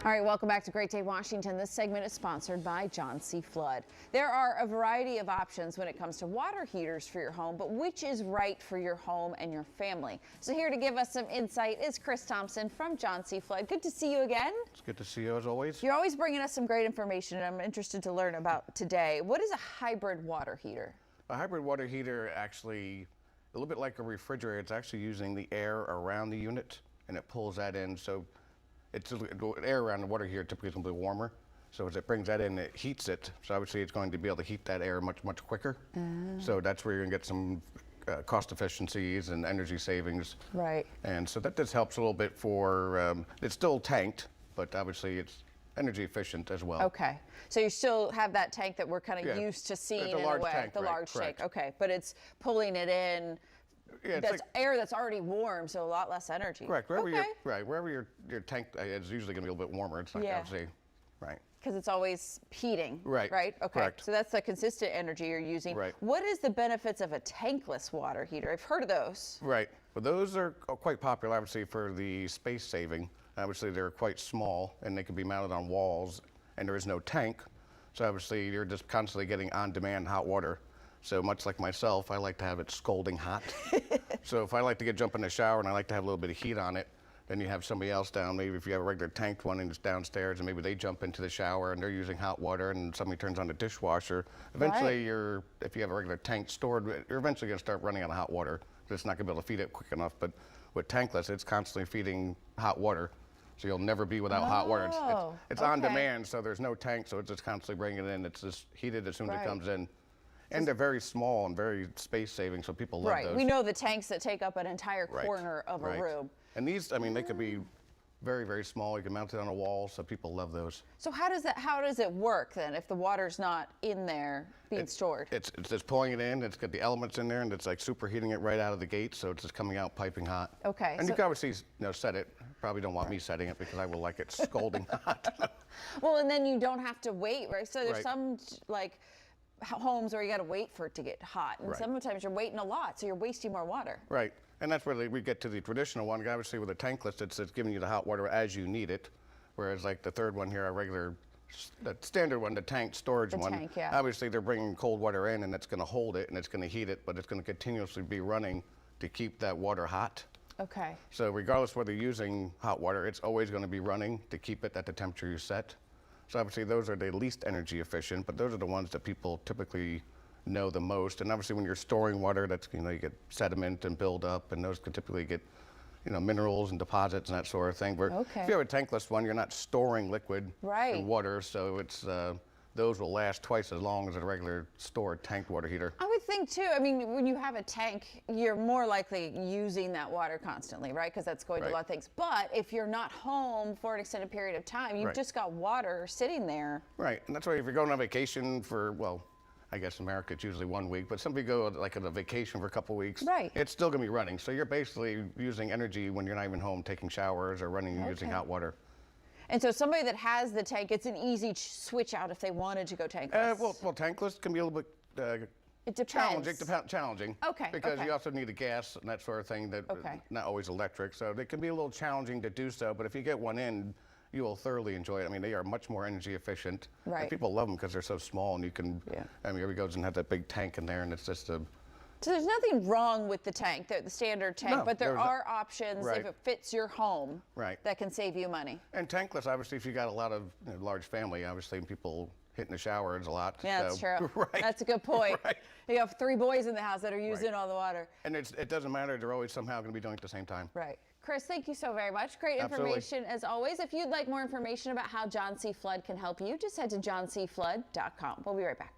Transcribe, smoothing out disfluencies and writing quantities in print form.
All right, welcome back to Great Day Washington. This segment is sponsored by John C. Flood. There are a variety of options when it comes to water heaters for your home, but which is right for your home and your family? So here to give us some insight is Chris Thompson from John C. Flood. Good to see you again. It's good to see you as always. You're always bringing us some great information, and I'm interested to learn about today. What is a hybrid water heater? A hybrid water heater actually, a little bit like a refrigerator, it's actually using the air around the unit and it pulls that in. So it's the air around the water heater typically is going to be warmer. So as it brings that in, it heats it. So obviously it's going to be able to heat that air much quicker. So that's where you're going to get some cost efficiencies and energy savings. Right. And so that just helps a little bit for, it's still tanked, but obviously it's energy efficient as well. Okay, so you still have that tank that we're kind of used to seeing in a way, tank, the right, large correct. tank. Okay, but it's pulling it in. Yeah, that's like air that's already warm, so a lot less energy. Correct. Wherever wherever your tank is usually going to be a little bit warmer. It's not obviously right. Because it's always heating. Right. Right. Okay. Correct. So that's the consistent energy you're using. Right. What is the benefits of a tankless water heater? I've heard of those. Right. Well, those are quite popular, obviously, for the space saving. Obviously, they're quite small and they can be mounted on walls, and there is no tank. So obviously, you're just constantly getting on-demand hot water. So much like myself, I like to have it scalding hot. So if I like to jump in the shower and I like to have a little bit of heat on it, then you have somebody else down. Maybe if you have a regular tanked one and it's downstairs, and maybe they jump into the shower and they're using hot water, and somebody turns on the dishwasher. Eventually, if you have a regular tank stored, you're eventually going to start running out of hot water. It's not going to be able to feed it quick enough. But with tankless, it's constantly feeding hot water. So you'll never be without hot water. It's on demand, so there's no tank, so it's just constantly bringing it in. It's just heated as soon as it comes in. And they're very small and very space saving, so people love those. We know the tanks that take up an entire corner of a room. And these, I mean, they could be very small. You can mount it on a wall, so people love those. So how does it work then if the water's not in there being stored? It's just pulling it in. It's got the elements in there, and it's like superheating it right out of the gate, so it's just coming out piping hot. Okay. And you can obviously set it. Probably don't want me setting it because I will like it scalding hot. Well, and then you don't have to wait, right? So there's some like homes where you got to wait for it to get hot, and sometimes you're waiting a lot, so you're wasting more water. Right, and that's where we get to the traditional one. Obviously, with a tankless, it's giving you the hot water as you need it, whereas like the third one here, our regular, the standard one, the tank storage one. Obviously, they're bringing cold water in, and it's going to hold it, and it's going to heat it, but it's going to continuously be running to keep that water hot. Okay. So regardless whether you're using hot water, it's always going to be running to keep it at the temperature you set. So obviously those are the least energy efficient, but those are the ones that people typically know the most. And obviously when you're storing water, that's, you get sediment and build up, and those can typically get, minerals and deposits and that sort of thing. Where if you have a tankless one, you're not storing liquid and water, so it's those will last twice as long as a regular stored tanked water heater. I would think too. I mean, when you have a tank, you're more likely using that water constantly, right? Because that's going to a lot of things. But if you're not home for an extended period of time, you've just got water sitting there. Right, and that's why if you're going on vacation for, well, I guess America it's usually 1 week, but some people go like on a vacation for a couple weeks. It's still going to be running. So you're basically using energy when you're not even home, taking showers or running using hot water. And so somebody that has the tank, it's an easy switch out if they wanted to go tankless. Well, tankless can be a little bit it depends. challenging. Because you also need a gas and that sort of thing that not always electric. So it can be a little challenging to do so. But if you get one in, you will thoroughly enjoy it. I mean, they are much more energy efficient. And people love them because they're so small, and you can. I mean, everybody goes and has that big tank in there, and it's just a. So there's nothing wrong with the tank, the standard tank, but there are options if it fits your home that can save you money. And tankless, obviously, if you got a lot of large family, obviously, people hitting the showers a lot. Yeah, that's true. That's a good point. You have 3 boys in the house that are using all the water. And it doesn't matter. They're always somehow going to be doing it at the same time. Right. Chris, thank you so very much. Great information as always. If you'd like more information about how John C. Flood can help you, just head to johncflood.com. We'll be right back.